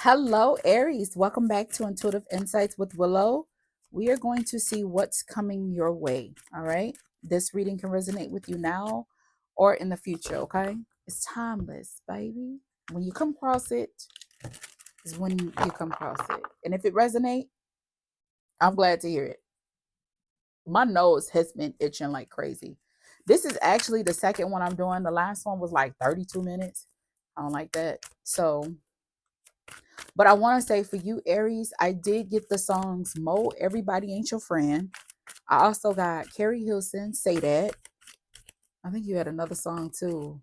Hello, Aries. Welcome back to Intuitive Insights with Willow. We are going to see what's coming your way. All right. This reading can resonate with you now or in the future. Okay. It's timeless, baby. When you come across it, is when you come across it. And if it resonates, I'm glad to hear it. My nose has been itching like crazy. This is actually the second one I'm doing. The last one was like 32 minutes. I don't like that. So, but I want to say for you, Aries, I did get the songs Mo, Everybody Ain't Your Friend. I also got Carrie Hilson, Say That. I think you had another song too.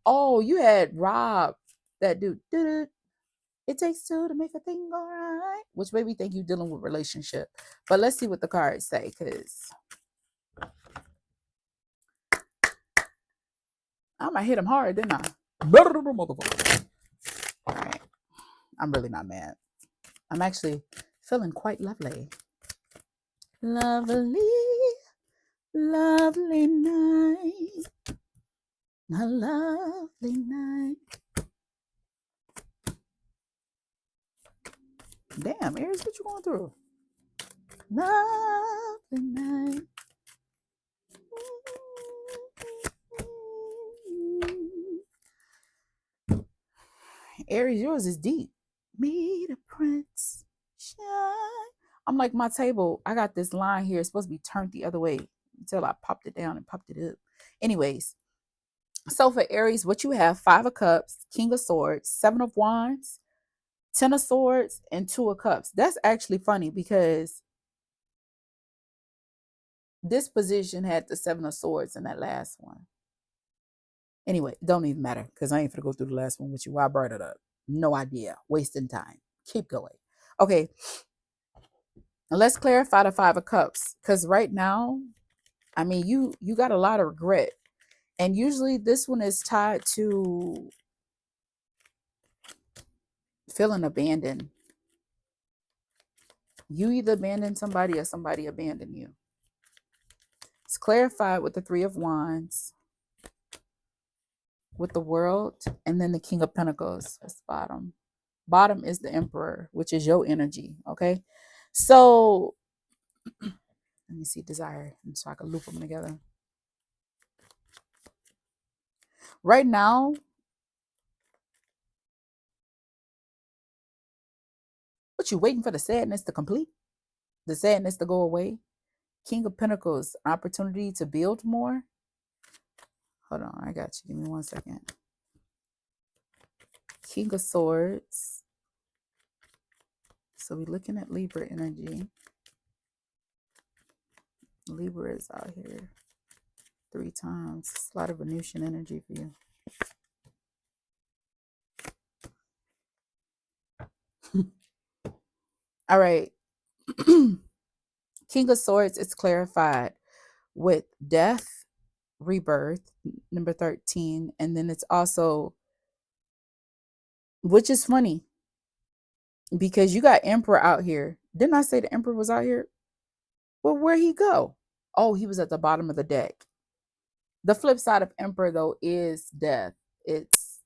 Oh, you had Rob, that dude. It takes two to make a thing go right. Which made me think you dealing with relationship. But let's see what the cards say, because I might hit him hard, didn't I? All right. I'm really not mad. I'm actually feeling quite lovely. Lovely, lovely night. A lovely night. Damn, Aries, what you going through? Lovely night. Aries, yours is deep. Meet a prince. Shine. I'm like my table. I got this line here. It's supposed to be turned the other way until I popped it down and popped it up. Anyways, so for Aries, what you have: Five of Cups, King of Swords, Seven of Wands, Ten of Swords, and Two of Cups. That's actually funny because this position had the Seven of Swords in that last one. Anyway, don't even matter because I ain't gonna go through the last one with you. Why I brought it up? No idea. Wasting time. Keep going. Okay. Let's clarify the Five of Cups, because right now, I mean, you got a lot of regret, and usually this one is tied to feeling abandoned. You either abandon somebody or somebody abandoned you. It's clarified with the Three of Wands, with the World, and then the King of Pentacles. That's bottom. Bottom is the Emperor, which is your energy. Okay, so let me see desire, and so I can loop them together. Right now, what you waiting for the sadness to complete? The sadness to go away? King of Pentacles, opportunity to build more. Hold on, I got you. Give me 1 second. King of Swords. So we're looking at Libra energy. Libra is out here 3 times. It's a lot of Venusian energy for you. All right. King of Swords, it's clarified with death, rebirth, number 13. And then it's also, which is funny, because you got Emperor out here. Didn't I say the Emperor was out here? Well, where'd he go? Oh, he was at the bottom of the deck. The flip side of Emperor, though, is death. It's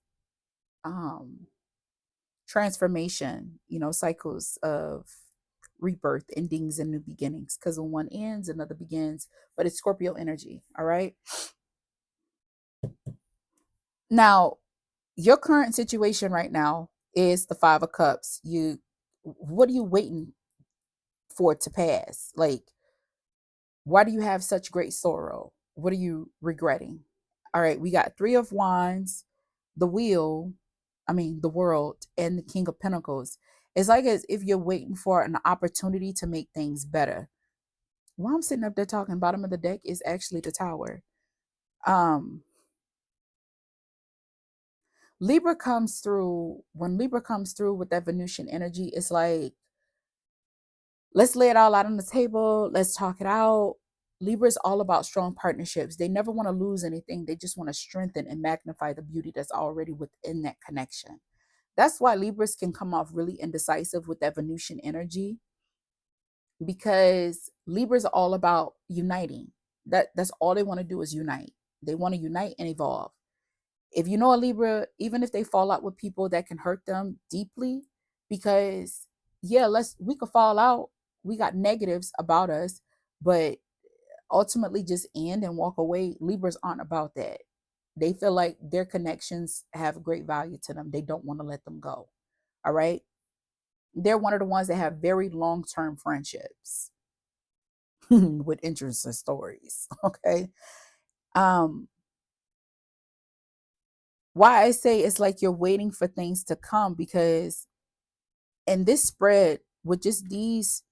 transformation, cycles of rebirth, endings, and new beginnings. Because when one ends, another begins. But it's Scorpio energy. All right. Now, your current situation right now is the Five of Cups. What are you waiting for it to pass? Like, why do you have such great sorrow? What are you regretting? All right, we got Three of Wands, the the World, and the King of Pentacles. It's like as if you're waiting for an opportunity to make things better. While I'm sitting up there talking, bottom of the deck is actually the Tower. Um, Libra comes through. When Libra comes through with that Venusian energy, it's like, let's lay it all out on the table. Let's talk it out. Libra is all about strong partnerships. They never want to lose anything. They just want to strengthen and magnify the beauty that's already within that connection. That's why Libras can come off really indecisive with that Venusian energy, because Libras are all about uniting. That's all they want to do is unite. They want to unite and evolve. If you know a Libra, even if they fall out with people that can hurt them deeply, Because yeah, we could fall out. We got negatives about us, but ultimately just end and walk away. Libras aren't about that. They feel like their connections have great value to them. They don't want to let them go. All right. They're one of the ones that have very long-term friendships with interesting stories. Okay. Um, why I say it's like you're waiting for things to come, because in this spread with just these,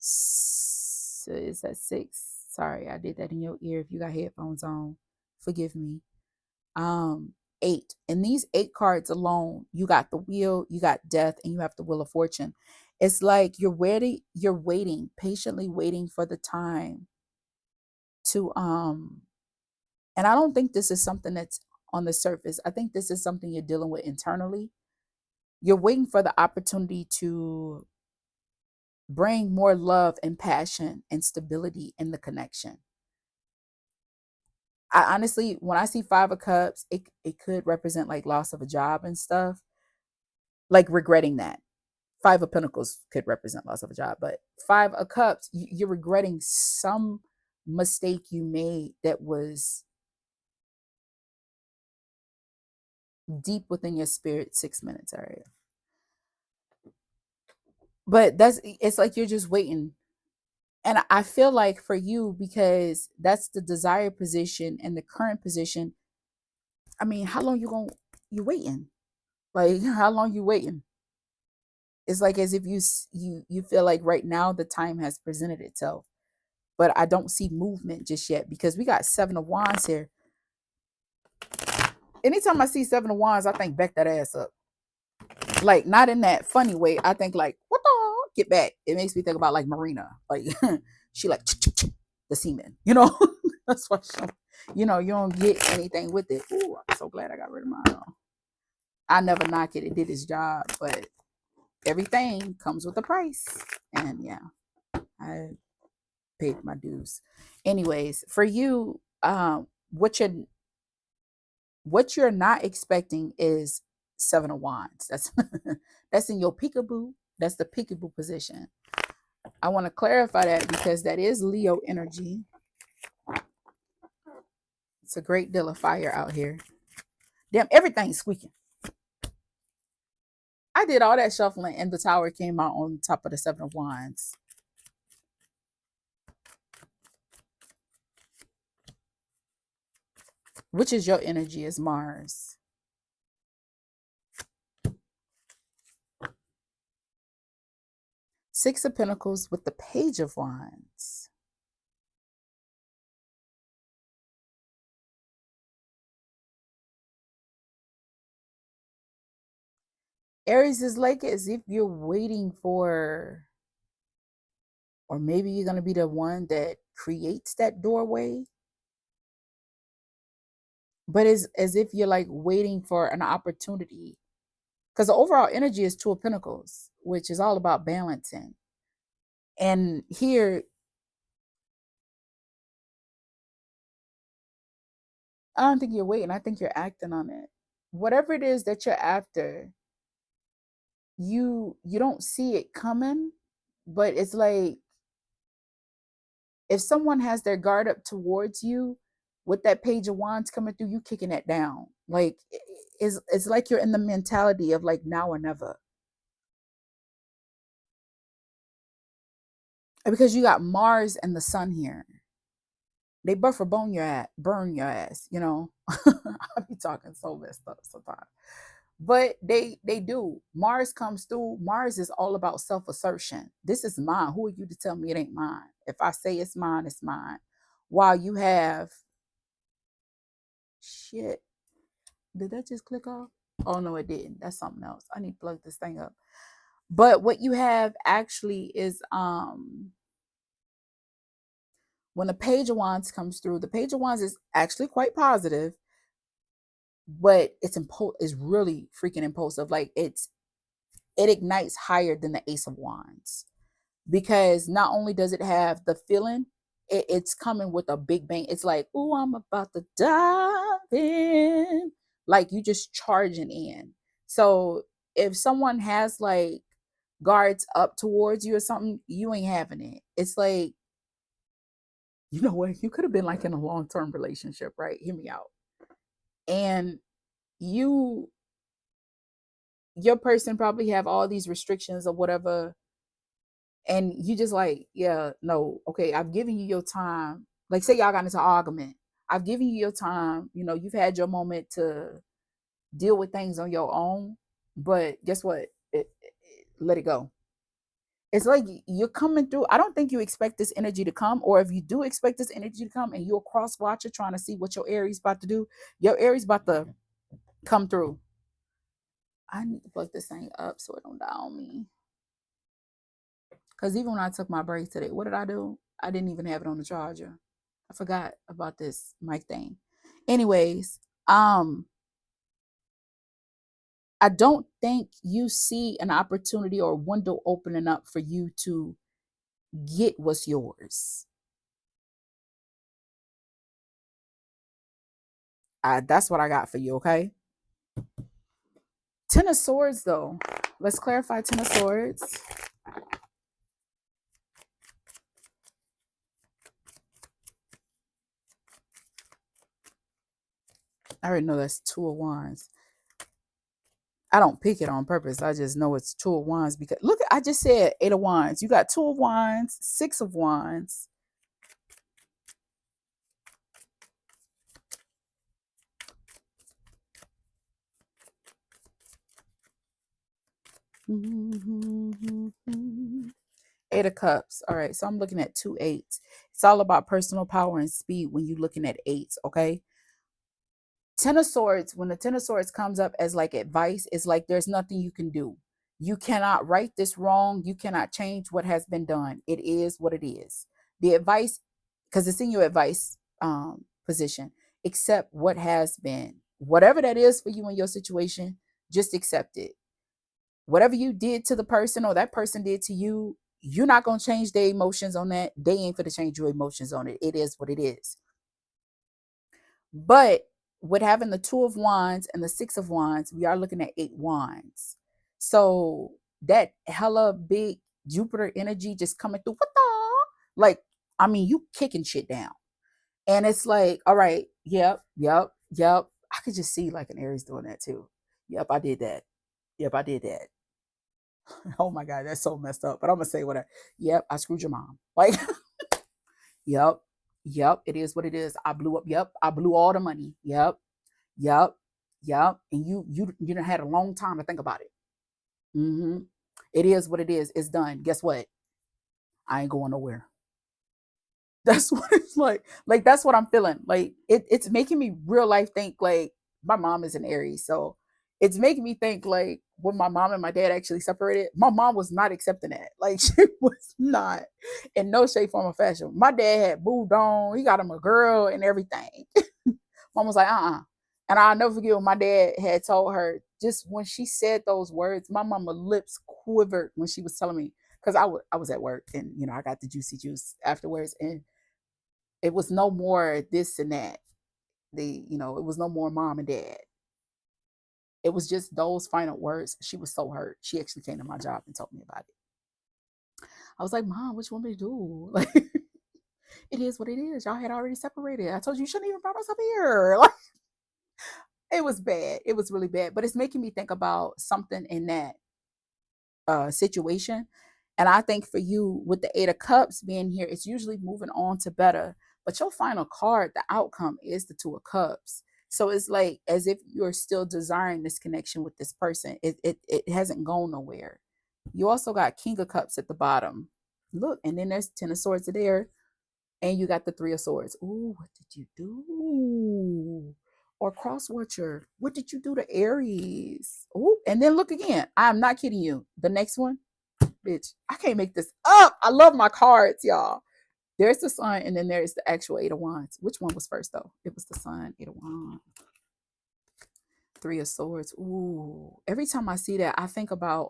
is that six? Sorry, I did that in your ear. If you got headphones on, forgive me. um Eight, in these eight cards alone, you got the wheel, you got death, and you have the wheel of fortune. It's like you're waiting, patiently waiting for the time to and I don't think this is something that's on the surface. I think this is something you're dealing with internally. You're waiting for the opportunity to bring more love and passion and stability in the connection. I honestly, when I see Five of Cups, it could represent like loss of a job and stuff, like regretting that. Five of Pentacles could represent loss of a job, but Five of Cups, you're regretting some mistake you made that was deep within your spirit. 6 minutes, all right. But it's like you're just waiting. And I feel like for you, because that's the desired position and the current position. I mean, how long you waiting? Like, how long you waiting? It's like as if you feel like right now the time has presented itself, but I don't see movement just yet, because we got Seven of Wands here. Anytime I see Seven of Wands, I think back that ass up. Like, not in that funny way. I think like, what the get back. It makes me think about like Marina. Like she like the semen, you know? That's what you know, you don't get anything with it. Ooh, I'm so glad I got rid of mine. I never knock it. It did its job, but everything comes with a price. And yeah, I paid my dues. Anyways, for you, what you're not expecting is Seven of Wands. That's that's in your peekaboo. That's the peekaboo position. I want to clarify that because that is Leo energy. It's a great deal of fire out here. Damn, everything's squeaking. I did all that shuffling and the tower came out on top of the Seven of Wands. Which is your energy is Mars. Six of Pentacles with the Page of Wands. Aries is like as if you're waiting for, or maybe you're going to be the one that creates that doorway. But it's as if you're like waiting for an opportunity. Because the overall energy is Two of Pentacles, which is all about balancing. And here, I don't think you're waiting. I think you're acting on it. Whatever it is that you're after, you don't see it coming, but it's like if someone has their guard up towards you with that Page of Wands coming through, you kicking that down. Like it's like you're in the mentality of like now or never. Because you got Mars and the Sun here. They buffer burn your ass, you know. I be talking so messed up sometimes. But they do. Mars comes through. Mars is all about self-assertion. This is mine. Who are you to tell me it ain't mine? If I say it's mine, it's mine. While you have shit. Did that just click off? Oh no, it didn't. That's something else. I need to plug this thing up. But what you have actually is when the Page of Wands comes through, the Page of Wands is actually quite positive, but it's really freaking impulsive. Like it ignites higher than the Ace of Wands, because not only does it have the feeling, it's coming with a big bang. It's like, oh, I'm about to dive in, like you just charging in. So if someone has like guards up towards you or something, you ain't having it. It's like, you know what? You could have been like in a long-term relationship, right? Hear me out. And you your person probably have all these restrictions or whatever, and you just like, yeah, no, okay, I've given you your time. Like, say y'all got into an argument. I've given you your time. You've had your moment to deal with things on your own. But guess what? Let it go. It's like you're coming through. I don't think you expect this energy to come, or if you do expect this energy to come and you're a cross watcher trying to see what your Aries about to do, your Aries about to come through. I need to plug this thing up so it don't die on me. Because even when I took my break today, what did I do? I didn't even have it on the charger. I forgot about this mic thing. Anyways, I don't think you see an opportunity or a window opening up for you to get what's yours. That's what I got for you, okay? Ten of Swords, though. Let's clarify Ten of Swords. I already know that's Two of Wands. I don't pick it on purpose. I just know it's Two of Wands because look, I just said Eight of Wands. You got Two of Wands, Six of Wands. Eight of Cups. All right, so I'm looking at two eights. It's all about personal power and speed when you're looking at eights, okay? Ten of Swords, when the Ten of Swords comes up as like advice, it's like there's nothing you can do. You cannot right this wrong. You cannot change what has been done. It is what it is. The advice, because it's in your advice position, accept what has been. Whatever that is for you in your situation, just accept it. Whatever you did to the person or that person did to you, you're not going to change their emotions on that. They ain't going to change your emotions on it. It is what it is. But with having the Two of Wands and the Six of Wands, we are looking at Eight Wands. So that hella big Jupiter energy just coming through. Like, I mean, you kicking shit down. And it's like, all right, yep, yep, yep. I could just see like an Aries doing that too. Yep, I did that. Yep, I did that. Oh my God, that's so messed up. But I'm gonna say what yep, I screwed your mom. Like, yep, yep, it is what it is. I blew up, yep, I blew all the money. Yep, yep, yep. And you done had a long time to think about it. Mm-hmm. It is what it is. It's done. Guess what? I ain't going nowhere. That's what it's like. Like that's what I'm feeling. Like it's making me real life think like my mom is an Aries, so it's making me think like when my mom and my dad actually separated, my mom was not accepting that. Like she was not in no shape, form, or fashion. My dad had moved on. He got him a girl and everything. Mom was like, And I'll never forget when my dad had told her, just when she said those words, my mama lips quivered when she was telling me, because I was at work and I got the juicy juice afterwards. And it was no more this and that. It was no more mom and dad. It was just those final words. She was so hurt. She actually came to my job and told me about it. I was like, Mom, what you want me to do? Like, it is what it is. Y'all had already separated. I told you shouldn't even brought us up here. Like, it was bad. It was really bad. But it's making me think about something in that situation. And I think for you, with the Eight of Cups being here, it's usually moving on to better. But your final card, the outcome is the Two of Cups. So it's like as if you're still desiring this connection with this person. It hasn't gone nowhere. You also got King of Cups at the bottom. Look, and then there's Ten of Swords there. And you got the Three of Swords. Ooh, what did you do? Or cross watcher. What did you do to Aries? Ooh, and then look again. I'm not kidding you. The next one, bitch, I can't make this up. I love my cards, y'all. There's the Sun, and then there's the actual Eight of Wands. Which one was first, though? It was the Sun, Eight of Wands. Three of Swords. Ooh. Every time I see that, I think about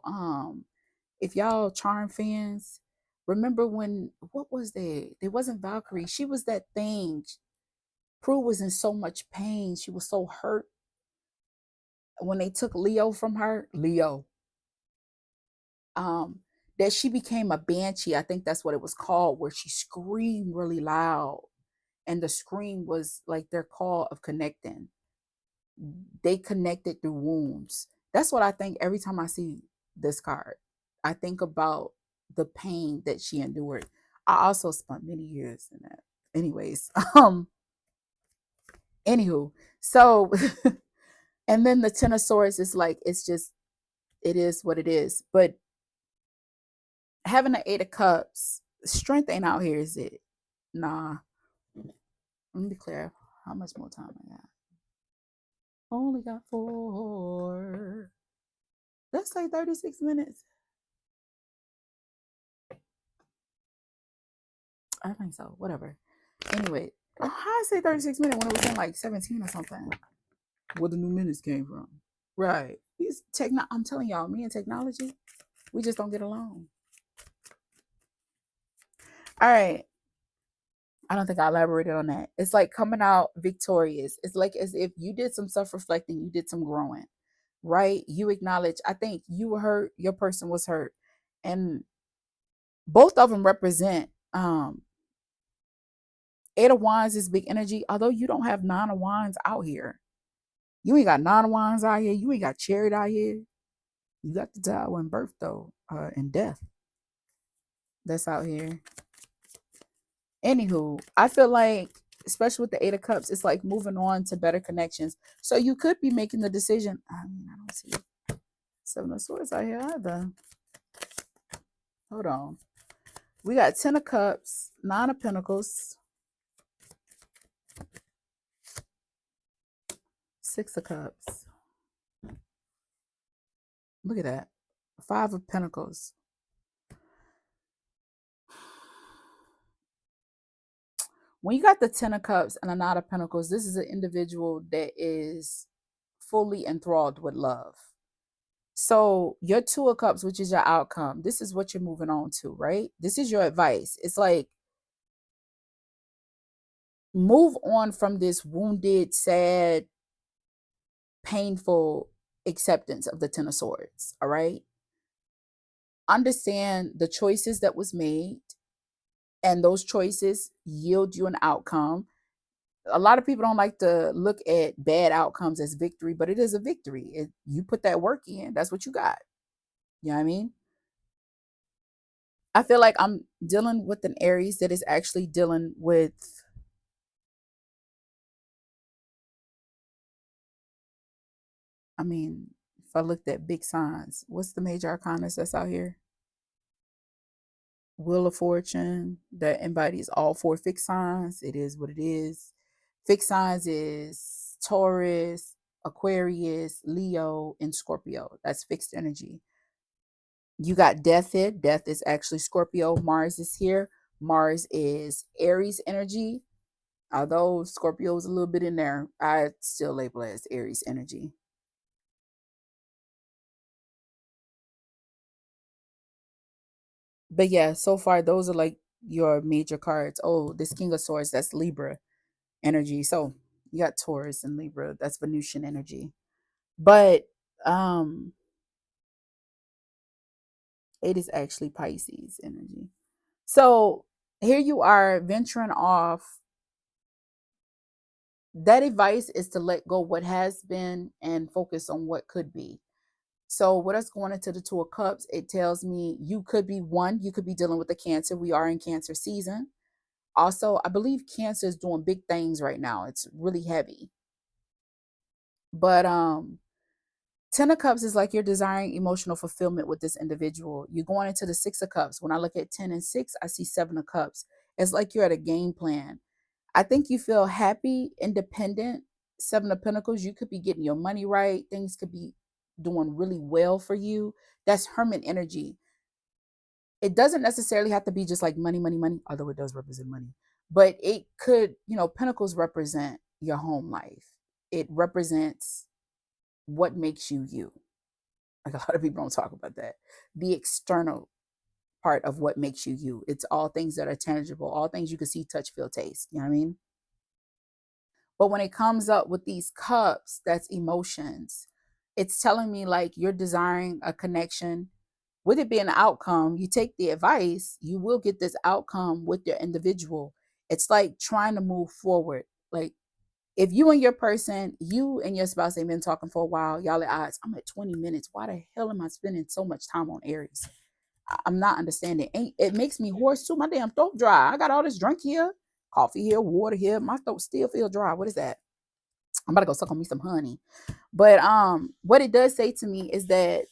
if y'all Charm fans, remember when what was that? It wasn't Valkyrie. She was that thing. Prue was in so much pain. She was so hurt when they took Leo from her. Leo. um that she became a banshee. I think that's what it was called, where she screamed really loud, and the scream was like their call of connecting. They connected through wounds. That's what I think every time I see this card. I think about the pain that she endured. I also spent many years in that. Anyways, anywho, so and then the Ten of Swords is like, it's just, it is what it is. But having the Eight of Cups, strength ain't out here, is it? Nah. Let me be clear. How much more time I got? Only got 4. Let's say 36 minutes. I think so. Whatever. Anyway, how I say 36 minutes when it was in like 17 or something? Where the new minutes came from. Right. I'm telling y'all, me and technology, we just don't get along. All right. I don't think I elaborated on that. It's like coming out victorious. It's like as if you did some self-reflecting, you did some growing, right? You acknowledge, I think you were hurt, your person was hurt. And both of them represent Eight of Wands is big energy, although you don't have Nine of Wands out here. You ain't got Nine of Wands out here. You ain't got Chariot out here. You got the Tower and birth though, and death. That's out here. Anywho, I feel like, especially with the Eight of Cups, it's like moving on to better connections. So you could be making the decision. I mean, I don't see Seven of Swords out here either. Hold on. We got Ten of Cups, Nine of Pentacles, Six of Cups. Look at that. Five of Pentacles. When you got the Ten of Cups and a Nine of Pentacles, this is an individual that is fully enthralled with love. So your Two of Cups, which is your outcome, this is what you're moving on to, right? This is your advice. It's like, move on from this wounded, sad, painful acceptance of the Ten of Swords, all right? Understand the choices that was made, and those choices yield you an outcome. A lot of people don't like to look at bad outcomes as victory, but it is a victory. You put that work in, that's what you got. You know what I mean? I feel like I'm dealing with an Aries that is actually dealing with, I mean, if I looked at big signs, what's the major arcana that's out here? Wheel of Fortune that embodies all 4 fixed signs. It is what it is. Fixed signs is Taurus, Aquarius, Leo, and Scorpio. That's fixed energy. You got death here. Death is actually Scorpio. Mars is here. Mars is Aries energy. Although Scorpio is a little bit in there, I still label it as Aries energy. But yeah, so far those are like your major cards. Oh, this King of Swords, that's Libra energy. So you got Taurus and Libra, that's Venusian energy. But it is actually Pisces energy. So here you are venturing off. That advice is to let go what has been and focus on what could be. So what is going into the Two of Cups, it tells me you could be you could be dealing with the Cancer. We are in Cancer season. Also, I believe Cancer is doing big things right now. It's really heavy. But Ten of Cups is like you're desiring emotional fulfillment with this individual. You're going into the Six of Cups. When I look at 10 and 6, I see Seven of Cups. It's like you're at a game plan. I think you feel happy, independent. Seven of Pentacles, you could be getting your money right. Things could be doing really well for you. That's Hermit energy. It doesn't necessarily have to be just like money, money, money, although it does represent money. But it could, Pentacles represent your home life. It represents what makes you you. Like a lot of people don't talk about that. The external part of what makes you you. It's all things that are tangible, all things you can see, touch, feel, taste. You know what I mean? But when it comes up with these cups, that's emotions. It's telling me like you're desiring a connection. With it being an outcome, you take the advice, you will get this outcome with your individual. It's like trying to move forward. Like if you and your person, you and your spouse ain't been talking for a while, y'all at odds. I'm at 20 minutes. Why the hell am I spending so much time on Aries? I'm not understanding. It makes me hoarse too. My damn throat dry. I got all this drink here, coffee here, water here. My throat still feel dry. What is that? I'm about to go suck on me some honey. But what it does say to me is that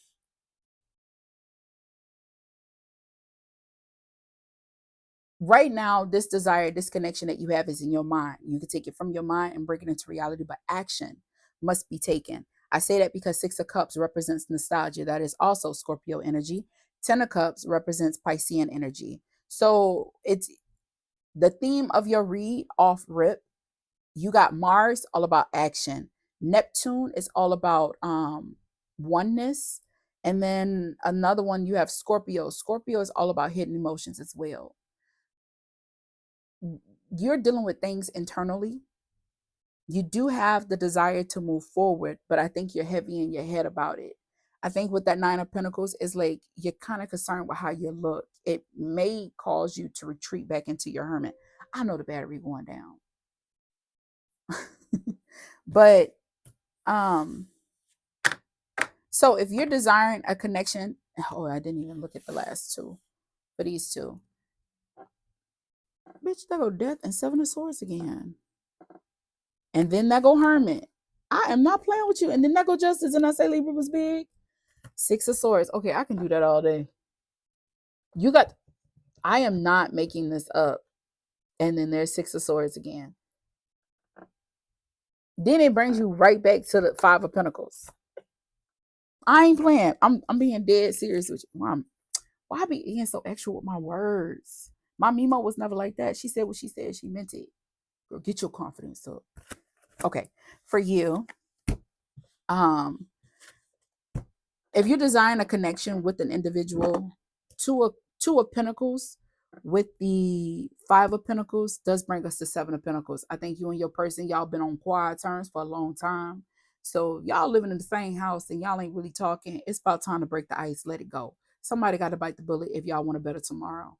right now, this desire, this connection that you have is in your mind. You can take it from your mind and bring it into reality, but action must be taken. I say that because Six of Cups represents nostalgia. That is also Scorpio energy. Ten of Cups represents Piscean energy. So it's the theme of your read off rip. You got Mars, all about action. Neptune is all about oneness. And then another one, you have Scorpio. Scorpio is all about hidden emotions as well. You're dealing with things internally. You do have the desire to move forward, but I think you're heavy in your head about it. I think with that Nine of Pentacles is like you're kind of concerned with how you look. It may cause you to retreat back into your hermit. I know the battery going down. But so if you're desiring a connection, oh, I didn't even look at the last two for these two. Bitch, there go Death and Seven of Swords again. And then that go Hermit. I am not playing with you. And then that go Justice, and I say Libra was big. Six of Swords. Okay, I can do that all day. I am not making this up. And then there's Six of Swords again. Then it brings you right back to the Five of Pentacles. I ain't playing. I'm being dead serious with you. Mom, why be being so extra with my words? My Mimo was never like that. She said what she said. She meant it. Girl, get your confidence up. Okay. For you, if you design a connection with an individual, two of Pentacles with the Five of Pentacles does bring us to Seven of Pentacles. I think you and your person, y'all been on quiet terms for a long time. So y'all living in the same house and y'all ain't really talking. It's about time to break the ice. Let it go. Somebody got to bite the bullet if y'all want a better tomorrow.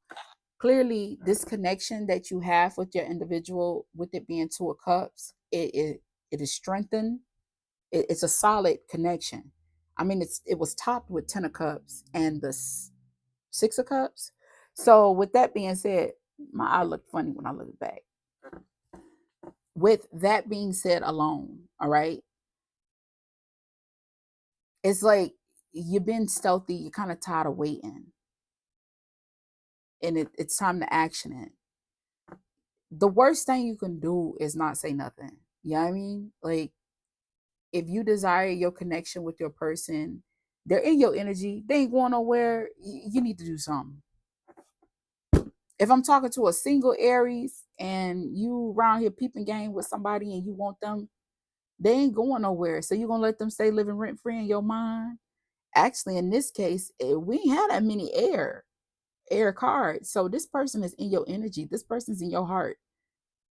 Clearly, this connection that you have with your individual, with it being Two of Cups, it is strengthened. It's a solid connection. I mean, it was topped with Ten of Cups and the Six of Cups. So with that being said, my eye looked funny when I looked back. With that being said alone, all right, it's like you've been stealthy, you're kind of tired of waiting. And it's time to action it. The worst thing you can do is not say nothing. You know what I mean? Like, if you desire your connection with your person, they're in your energy, they ain't going nowhere, you need to do something. If I'm talking to a single Aries and you around here peeping game with somebody and you want them, they ain't going nowhere. So you're going to let them stay living rent free in your mind? Actually, in this case, we ain't had that many air cards. So this person is in your energy. This person's in your heart.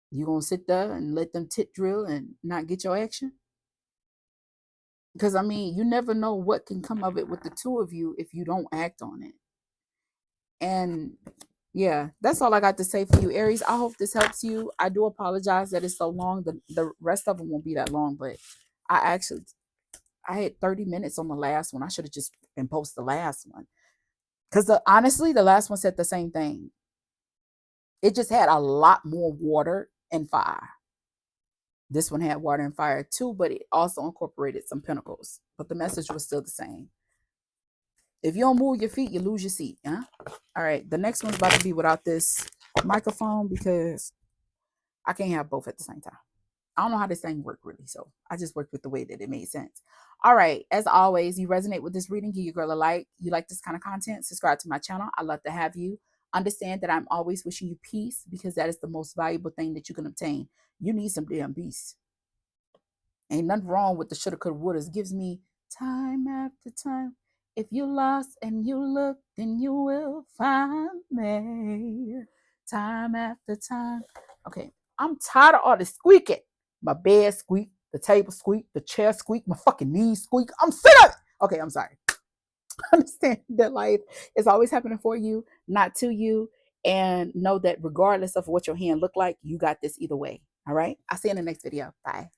You going to sit there and let them tit drill and not get your action? Because, I mean, you never know what can come of it with the two of you if you don't act on it. And yeah, that's all I got to say for you, Aries. I hope this helps you. I do apologize that it's so long. The rest of them won't be that long, but I had 30 minutes on the last one. I should have just been post the last one. Because honestly, the last one said the same thing. It just had a lot more water and fire. This one had water and fire too, but it also incorporated some pentacles. But the message was still the same. If you don't move your feet, you lose your seat. Huh? All right. The next one's about to be without this microphone because I can't have both at the same time. I don't know how this thing worked really, so I just worked with the way that it made sense. All right. As always, you resonate with this reading, give your girl a like. You like this kind of content, subscribe to my channel. I love to have you. Understand that I'm always wishing you peace because that is the most valuable thing that you can obtain. You need some damn peace. Ain't nothing wrong with the shoulda, coulda, woulda. It gives me time after time. If you lost and you look, then you will find me. Time after time. Okay, I'm tired of all this squeaking. My bed squeak, the table squeak, the chair squeak, my fucking knees squeak. I'm sick of it. Okay, I'm sorry. Understand that life is always happening for you, not to you. And know that regardless of what your hand look like, you got this either way. All right. I'll see you in the next video. Bye.